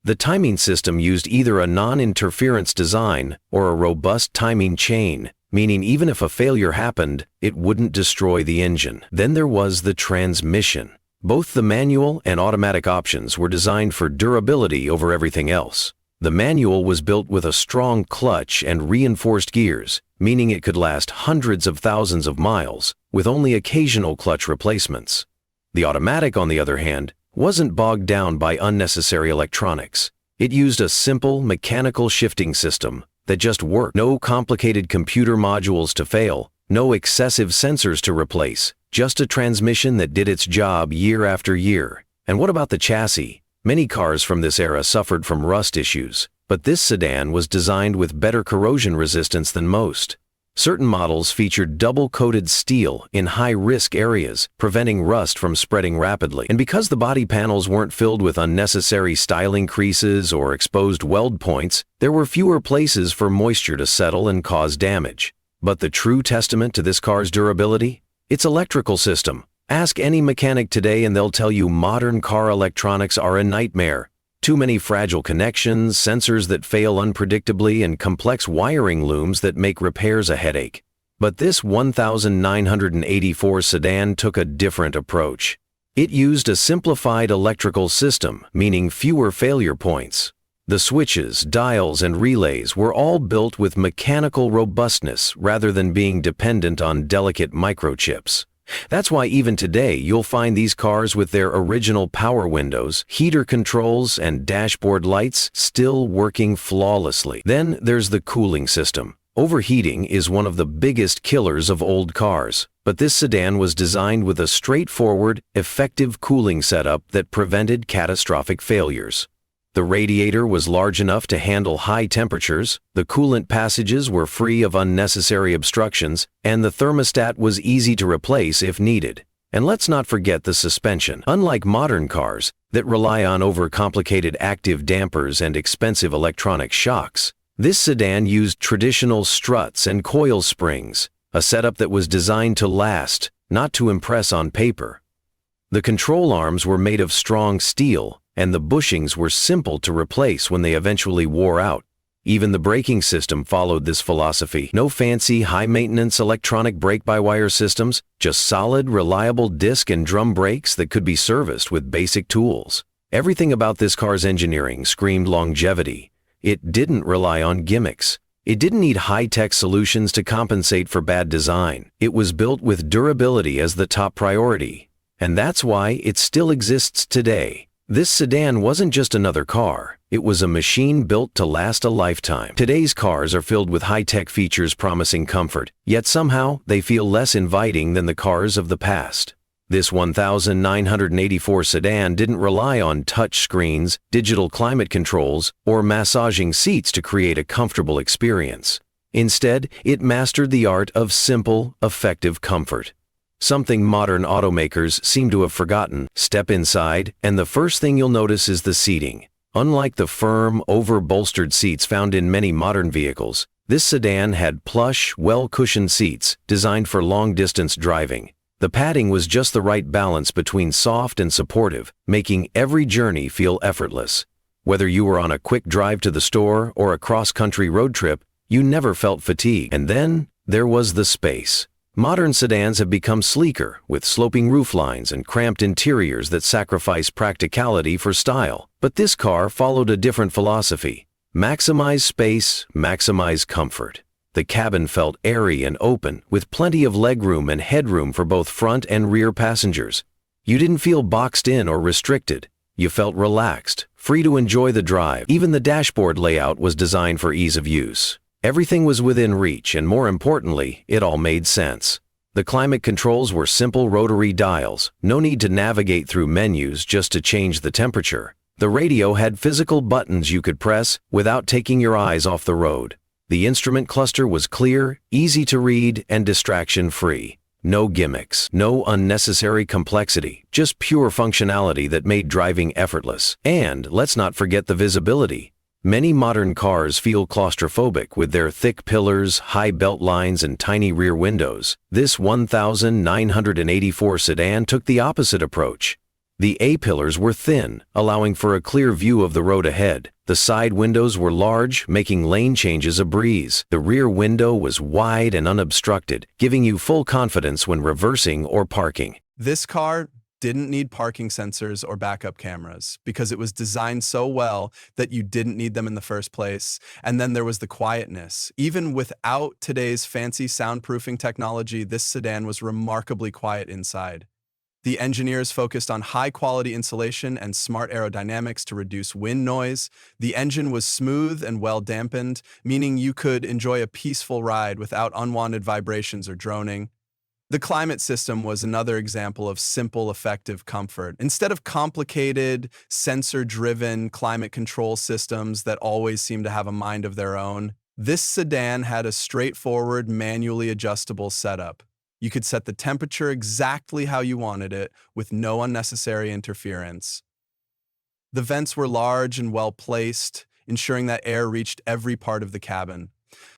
The timing system used either a non-interference design or a robust timing chain, meaning even if a failure happened, it wouldn't destroy the engine. Then there was the transmission. Both the manual and automatic options were designed for durability over everything else. The manual was built with a strong clutch and reinforced gears, meaning it could last hundreds of thousands of miles, with only occasional clutch replacements. The automatic, on the other hand, wasn't bogged down by unnecessary electronics. It used a simple mechanical shifting system that just worked. No complicated computer modules to fail, no excessive sensors to replace, just a transmission that did its job year after year. And what about the chassis? Many cars from this era suffered from rust issues, but this sedan was designed with better corrosion resistance than most. Certain models featured double-coated steel in high-risk areas, preventing rust from spreading rapidly. And because the body panels weren't filled with unnecessary styling creases or exposed weld points, there were fewer places for moisture to settle and cause damage. But the true testament to this car's durability? Its electrical system. Ask any mechanic today and they'll tell you modern car electronics are a nightmare. Too many fragile connections, sensors that fail unpredictably, and complex wiring looms that make repairs a headache. But this 1984 sedan took a different approach. It used a simplified electrical system, meaning fewer failure points. The switches, dials, and relays were all built with mechanical robustness rather than being dependent on delicate microchips. That's why even today you'll find these cars with their original power windows, heater controls, and dashboard lights still working flawlessly. Then there's the cooling system. Overheating is one of the biggest killers of old cars, but this sedan was designed with a straightforward, effective cooling setup that prevented catastrophic failures. The radiator was large enough to handle high temperatures, the coolant passages were free of unnecessary obstructions, and the thermostat was easy to replace if needed. And let's not forget the suspension. Unlike modern cars that rely on overcomplicated active dampers and expensive electronic shocks, this sedan used traditional struts and coil springs, a setup that was designed to last, not to impress on paper. The control arms were made of strong steel, and the bushings were simple to replace when they eventually wore out. Even the braking system followed this philosophy. No fancy, high-maintenance electronic brake-by-wire systems, just solid, reliable disc and drum brakes that could be serviced with basic tools. Everything about this car's engineering screamed longevity. It didn't rely on gimmicks. It didn't need high-tech solutions to compensate for bad design. It was built with durability as the top priority. And that's why it still exists today. This sedan wasn't just another car. It was a machine built to last a lifetime. Today's cars are filled with high-tech features promising comfort, yet somehow they feel less inviting than the cars of the past. This 1984 sedan didn't rely on touch screens, digital climate controls, or massaging seats to create a comfortable experience. Instead, it mastered the art of simple, effective comfort. Something modern automakers seem to have forgotten. Step inside, and the first thing you'll notice is the seating. Unlike the firm, over-bolstered seats found in many modern vehicles, this sedan had plush, well-cushioned seats designed for long-distance driving. The padding was just the right balance between soft and supportive, making every journey feel effortless. Whether you were on a quick drive to the store or a cross-country road trip, you never felt fatigue. And then, there was the space. Modern sedans have become sleeker, with sloping rooflines and cramped interiors that sacrifice practicality for style. But this car followed a different philosophy. Maximize space, maximize comfort. The cabin felt airy and open, with plenty of legroom and headroom for both front and rear passengers. You didn't feel boxed in or restricted. You felt relaxed, free to enjoy the drive. Even the dashboard layout was designed for ease of use. Everything was within reach, and more importantly, it all made sense. The climate controls were simple rotary dials, no need to navigate through menus just to change the temperature. The radio had physical buttons you could press without taking your eyes off the road. The instrument cluster was clear, easy to read, and distraction-free. No gimmicks, no unnecessary complexity, just pure functionality that made driving effortless. And let's not forget the visibility. Many modern cars feel claustrophobic with their thick pillars, high belt lines, and tiny rear windows. This 1984 sedan took the opposite approach. The A-pillars were thin, allowing for a clear view of the road ahead. The side windows were large, making lane changes a breeze. The rear window was wide and unobstructed, giving you full confidence when reversing or parking. This car didn't need parking sensors or backup cameras because it was designed so well that you didn't need them in the first place. And then there was the quietness. Even without today's fancy soundproofing technology, this sedan was remarkably quiet inside. The engineers focused on high-quality insulation and smart aerodynamics to reduce wind noise. The engine was smooth and well-dampened, meaning you could enjoy a peaceful ride without unwanted vibrations or droning. The climate system was another example of simple, effective comfort. Instead of complicated, sensor-driven climate control systems that always seem to have a mind of their own, this sedan had a straightforward, manually adjustable setup. You could set the temperature exactly how you wanted it, with no unnecessary interference. The vents were large and well-placed, ensuring that air reached every part of the cabin.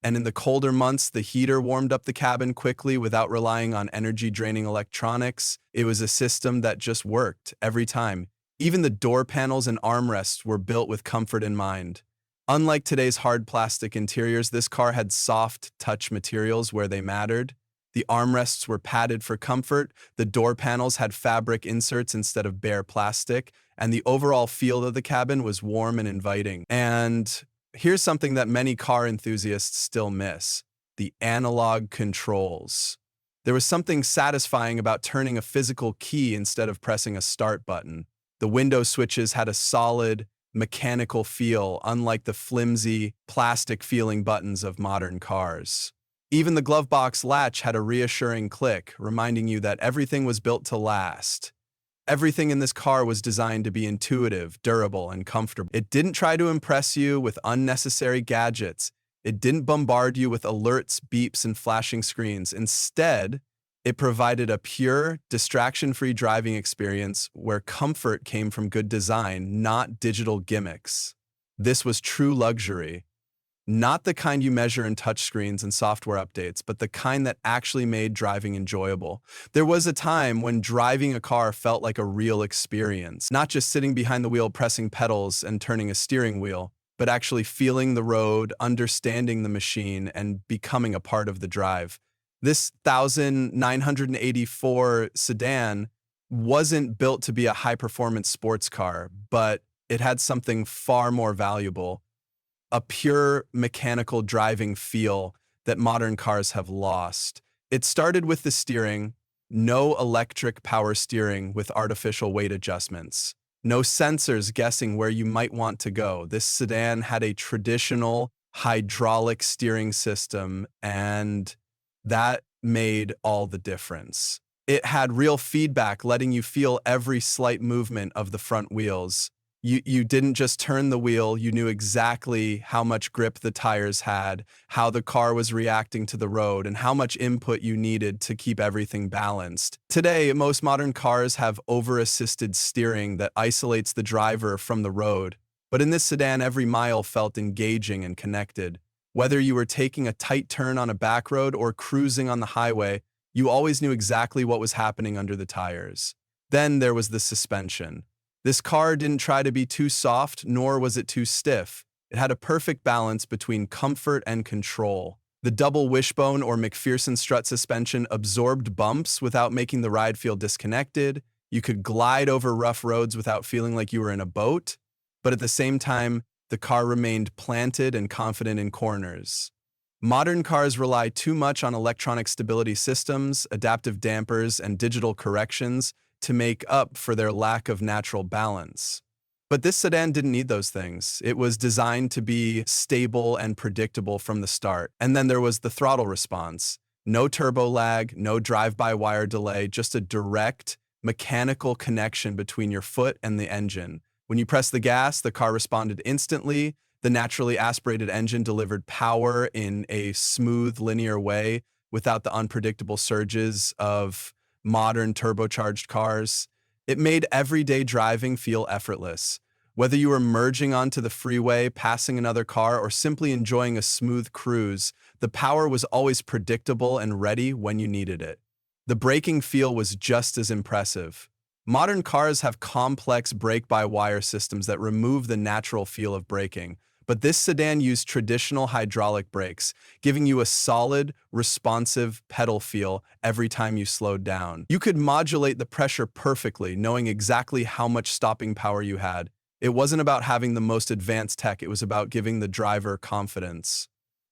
And in the colder months, the heater warmed up the cabin quickly without relying on energy-draining electronics. It was a system that just worked every time. Even the door panels and armrests were built with comfort in mind. Unlike today's hard plastic interiors, this car had soft touch materials where they mattered. The armrests were padded for comfort, the door panels had fabric inserts instead of bare plastic, and the overall feel of the cabin was warm and inviting. And here's something that many car enthusiasts still miss: the analog controls. There was something satisfying about turning a physical key instead of pressing a start button. The window switches had a solid, mechanical feel, unlike the flimsy, plastic-feeling buttons of modern cars. Even the glove box latch had a reassuring click, reminding you that everything was built to last. Everything in this car was designed to be intuitive, durable, and comfortable. It didn't try to impress you with unnecessary gadgets. It didn't bombard you with alerts, beeps, and flashing screens. Instead, it provided a pure, distraction-free driving experience where comfort came from good design, not digital gimmicks. This was true luxury. Not the kind you measure in touchscreens and software updates, but the kind that actually made driving enjoyable. There was a time when driving a car felt like a real experience, not just sitting behind the wheel pressing pedals and turning a steering wheel, but actually feeling the road, understanding the machine, and becoming a part of the drive. This 1984 sedan wasn't built to be a high-performance sports car, but it had something far more valuable: a pure mechanical driving feel that modern cars have lost. It started with the steering, no electric power steering with artificial weight adjustments, no sensors guessing where you might want to go. This sedan had a traditional hydraulic steering system, and that made all the difference. It had real feedback, letting you feel every slight movement of the front wheels. You didn't just turn the wheel, you knew exactly how much grip the tires had, how the car was reacting to the road, and how much input you needed to keep everything balanced. Today, most modern cars have over-assisted steering that isolates the driver from the road. But in this sedan, every mile felt engaging and connected. Whether you were taking a tight turn on a back road or cruising on the highway, you always knew exactly what was happening under the tires. Then there was the suspension. This car didn't try to be too soft, nor was it too stiff. It had a perfect balance between comfort and control. The double wishbone or McPherson strut suspension absorbed bumps without making the ride feel disconnected. You could glide over rough roads without feeling like you were in a boat. But at the same time, the car remained planted and confident in corners. Modern cars rely too much on electronic stability systems, adaptive dampers, and digital corrections to make up for their lack of natural balance. But this sedan didn't need those things. It was designed to be stable and predictable from the start. And then there was the throttle response. No turbo lag, no drive-by-wire delay, just a direct, mechanical connection between your foot and the engine. When you pressed the gas, the car responded instantly. The naturally aspirated engine delivered power in a smooth, linear way without the unpredictable surges of modern turbocharged cars. It made everyday driving feel effortless. Whether you were merging onto the freeway, passing another car, or simply enjoying a smooth cruise, the power was always predictable and ready when you needed it. The braking feel was just as impressive. Modern cars have complex brake-by-wire systems that remove the natural feel of braking, but this sedan used traditional hydraulic brakes, giving you a solid, responsive pedal feel every time you slowed down. You could modulate the pressure perfectly, knowing exactly how much stopping power you had. It wasn't about having the most advanced tech, it was about giving the driver confidence.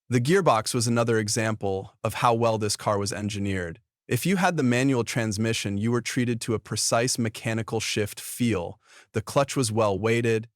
The gearbox was another example of how well this car was engineered. If you had the manual transmission, you were treated to a precise mechanical shift feel. The clutch was well weighted,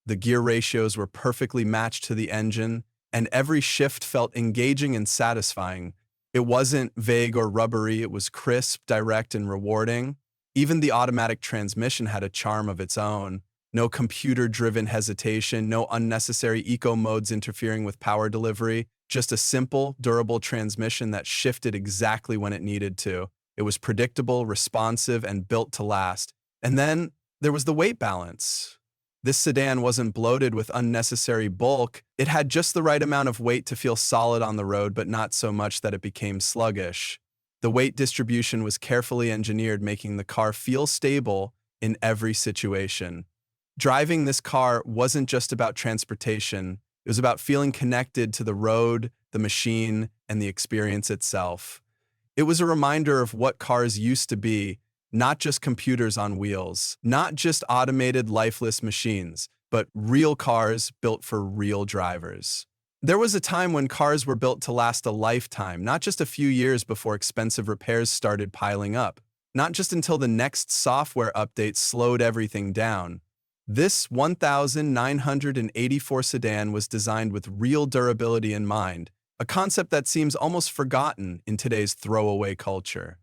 the gear ratios were perfectly matched to the engine, and every shift felt engaging and satisfying. It wasn't vague or rubbery, it was crisp, direct, and rewarding. Even the automatic transmission had a charm of its own. No computer-driven hesitation, no unnecessary eco modes interfering with power delivery, just a simple, durable transmission that shifted exactly when it needed to. It was predictable, responsive, and built to last. And then there was the weight balance. This sedan wasn't bloated with unnecessary bulk. It had just the right amount of weight to feel solid on the road, but not so much that it became sluggish. The weight distribution was carefully engineered, making the car feel stable in every situation. Driving this car wasn't just about transportation. It was about feeling connected to the road, the machine, and the experience itself. It was a reminder of what cars used to be, not just computers on wheels, not just automated, lifeless machines, but real cars built for real drivers. There was a time when cars were built to last a lifetime, not just a few years before expensive repairs started piling up, not just until the next software update slowed everything down. This 1984 sedan was designed with real durability in mind, a concept that seems almost forgotten in today's throwaway culture.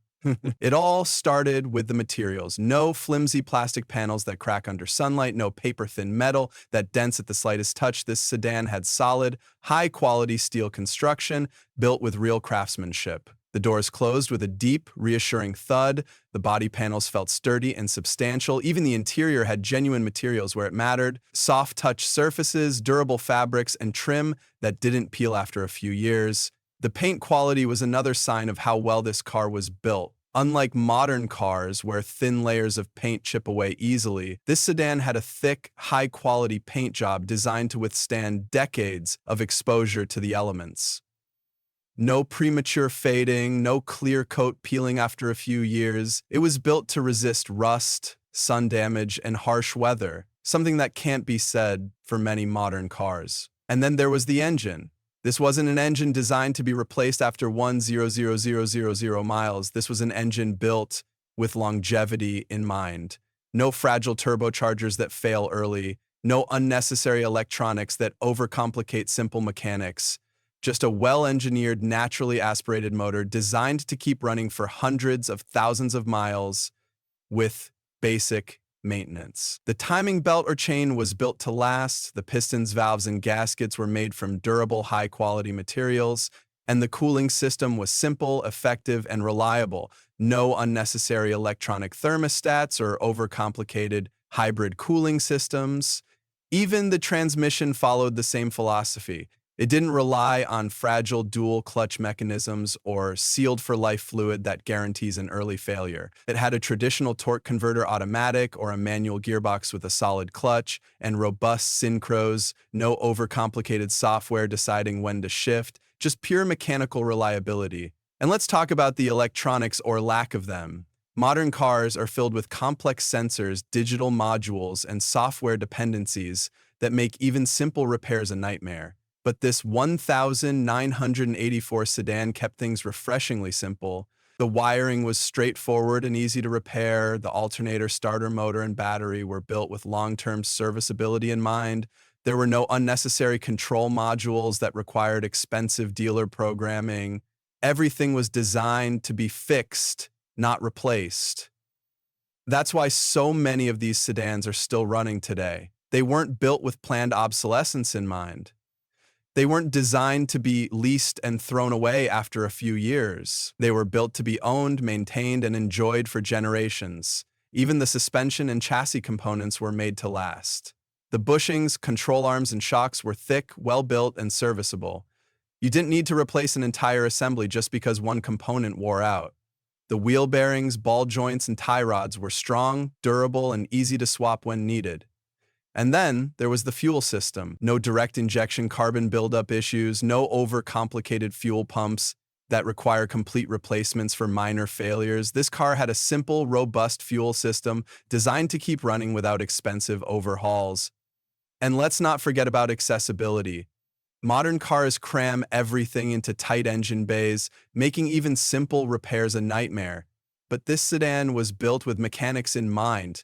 It all started with the materials. No flimsy plastic panels that crack under sunlight, no paper-thin metal that dents at the slightest touch. This sedan had solid, high-quality steel construction built with real craftsmanship. The doors closed with a deep, reassuring thud. The body panels felt sturdy and substantial. Even the interior had genuine materials where it mattered. Soft touch surfaces, durable fabrics, and trim that didn't peel after a few years. The paint quality was another sign of how well this car was built. Unlike modern cars, where thin layers of paint chip away easily, this sedan had a thick, high-quality paint job designed to withstand decades of exposure to the elements. No premature fading, no clear coat peeling after a few years. It was built to resist rust, sun damage, and harsh weather, something that can't be said for many modern cars. And then there was the engine. This wasn't an engine designed to be replaced after 1,000,000 miles. This was an engine built with longevity in mind. No fragile turbochargers that fail early, no unnecessary electronics that overcomplicate simple mechanics. Just a well-engineered, naturally aspirated motor designed to keep running for hundreds of thousands of miles with basic maintenance. The timing belt or chain was built to last, the pistons, valves, and gaskets were made from durable, high-quality materials, and the cooling system was simple, effective, and reliable. No unnecessary electronic thermostats or overcomplicated hybrid cooling systems. Even the transmission followed the same philosophy. It didn't rely on fragile dual clutch mechanisms or sealed-for-life fluid that guarantees an early failure. It had a traditional torque converter automatic or a manual gearbox with a solid clutch and robust synchros, no overcomplicated software deciding when to shift, just pure mechanical reliability. And let's talk about the electronics or lack of them. Modern cars are filled with complex sensors, digital modules, and software dependencies that make even simple repairs a nightmare. But this 1984 sedan kept things refreshingly simple. The wiring was straightforward and easy to repair. The alternator, starter, motor, and battery were built with long-term serviceability in mind. There were no unnecessary control modules that required expensive dealer programming. Everything was designed to be fixed, not replaced. That's why so many of these sedans are still running today. They weren't built with planned obsolescence in mind. They weren't designed to be leased and thrown away after a few years. They were built to be owned, maintained, and enjoyed for generations. Even the suspension and chassis components were made to last. The bushings, control arms, and shocks were thick, well-built, and serviceable. You didn't need to replace an entire assembly just because one component wore out. The wheel bearings, ball joints, and tie rods were strong, durable, and easy to swap when needed. And then there was the fuel system. No direct injection carbon buildup issues, no overcomplicated fuel pumps that require complete replacements for minor failures. This car had a simple, robust fuel system designed to keep running without expensive overhauls. And let's not forget about accessibility. Modern cars cram everything into tight engine bays, making even simple repairs a nightmare. But this sedan was built with mechanics in mind.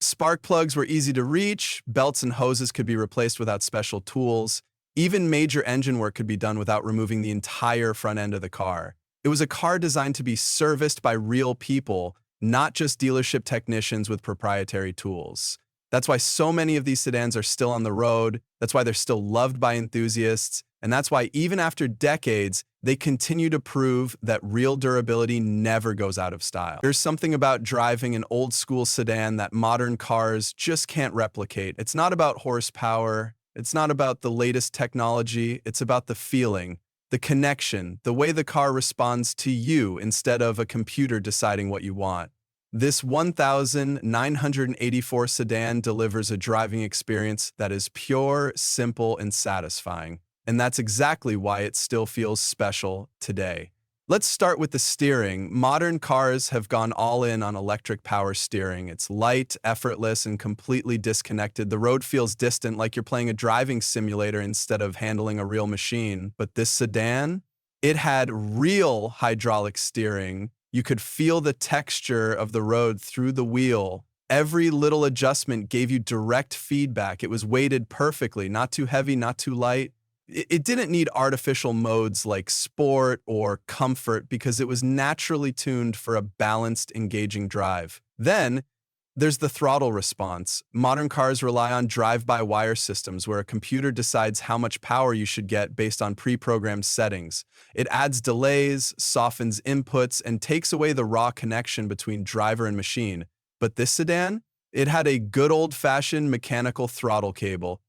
Spark plugs were easy to reach, belts and hoses could be replaced without special tools. Even major engine work could be done without removing the entire front end of the car. It was a car designed to be serviced by real people, not just dealership technicians with proprietary tools. That's why so many of these sedans are still on the road, that's why they're still loved by enthusiasts, and that's why even after decades, they continue to prove that real durability never goes out of style. There's something about driving an old-school sedan that modern cars just can't replicate. It's not about horsepower, it's not about the latest technology, it's about the feeling, the connection, the way the car responds to you instead of a computer deciding what you want. This 1984 sedan delivers a driving experience that is pure, simple, and satisfying. And that's exactly why it still feels special today. Let's start with the steering. Modern cars have gone all in on electric power steering. It's light, effortless, and completely disconnected. The road feels distant, like you're playing a driving simulator instead of handling a real machine. But this sedan, it had real hydraulic steering. You could feel the texture of the road through the wheel. Every little adjustment gave you direct feedback. It was weighted perfectly, not too heavy, not too light. It didn't need artificial modes like sport or comfort because it was naturally tuned for a balanced, engaging drive. Then, there's the throttle response. Modern cars rely on drive-by-wire systems where a computer decides how much power you should get based on pre-programmed settings. It adds delays, softens inputs, and takes away the raw connection between driver and machine. But this sedan? It had a good old-fashioned mechanical throttle cable.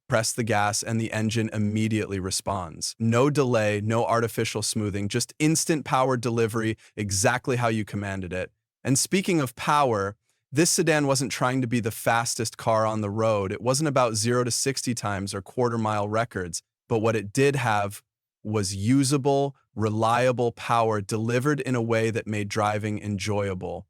Press the gas and the engine immediately responds. No delay, no artificial smoothing, just instant power delivery exactly how you commanded it. And speaking of power, this sedan wasn't trying to be the fastest car on the road. It wasn't about 0 to 60 times or quarter-mile records, but what it did have was usable, reliable power delivered in a way that made driving enjoyable.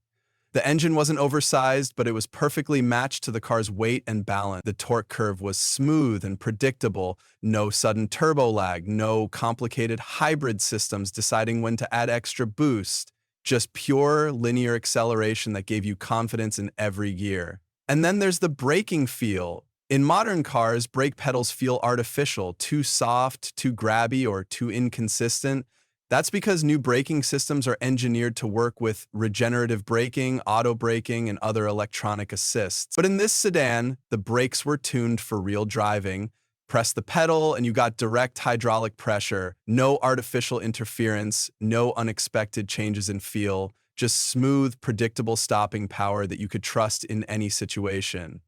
The engine wasn't oversized, but it was perfectly matched to the car's weight and balance. The torque curve was smooth and predictable, no sudden turbo lag, no complicated hybrid systems deciding when to add extra boost, just pure linear acceleration that gave you confidence in every gear. And then there's the braking feel. In modern cars, brake pedals feel artificial, too soft, too grabby, or too inconsistent. That's because new braking systems are engineered to work with regenerative braking, auto braking, and other electronic assists. But in this sedan, the brakes were tuned for real driving. Press the pedal and you got direct hydraulic pressure, no artificial interference, no unexpected changes in feel, just smooth, predictable stopping power that you could trust in any situation.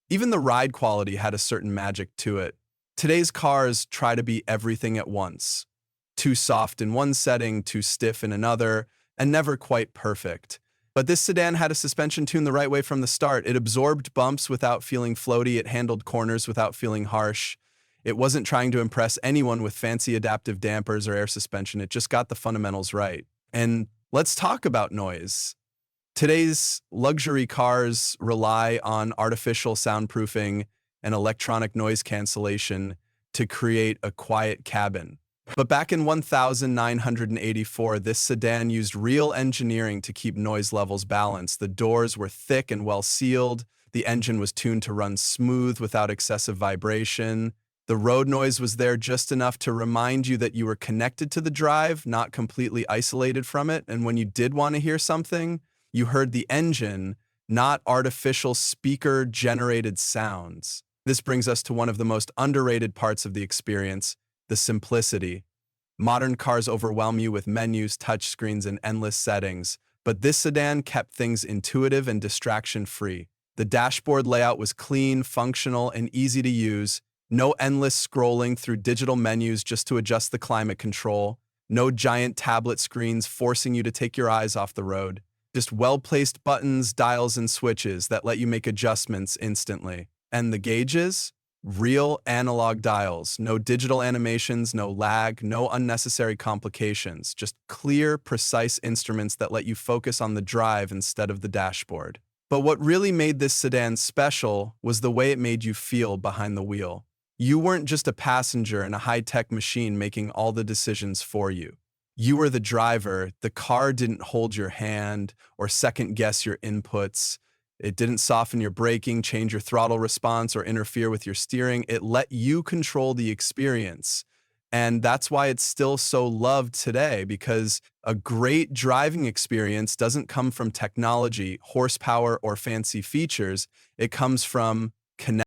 Even the ride quality had a certain magic to it. Today's cars try to be everything at once. Too soft in one setting, too stiff in another, and never quite perfect. But this sedan had a suspension tuned the right way from the start. It absorbed bumps without feeling floaty, it handled corners without feeling harsh. It wasn't trying to impress anyone with fancy adaptive dampers or air suspension, it just got the fundamentals right. And let's talk about noise. Today's luxury cars rely on artificial soundproofing and electronic noise cancellation to create a quiet cabin. But back in 1984, this sedan used real engineering to keep noise levels balanced. The doors were thick and well sealed. The engine was tuned to run smooth without excessive vibration. The road noise was there just enough to remind you that you were connected to the drive, not completely isolated from it. And when you did want to hear something, you heard the engine, not artificial speaker-generated sounds. This brings us to one of the most underrated parts of the experience, the simplicity. Modern cars overwhelm you with menus, touchscreens, and endless settings, but this sedan kept things intuitive and distraction-free. The dashboard layout was clean, functional, and easy to use. No endless scrolling through digital menus just to adjust the climate control. No giant tablet screens forcing you to take your eyes off the road. Just well-placed buttons, dials, and switches that let you make adjustments instantly. And the gauges? Real analog dials, no digital animations, no lag, no unnecessary complications, just clear, precise instruments that let you focus on the drive instead of the dashboard. But what really made this sedan special was the way it made you feel behind the wheel. You weren't just a passenger in a high-tech machine making all the decisions for you. You were the driver. The car didn't hold your hand or second-guess your inputs. It didn't soften your braking, change your throttle response, or interfere with your steering. It let you control the experience. And that's why it's still so loved today, because a great driving experience doesn't come from technology, horsepower, or fancy features. It comes from connection.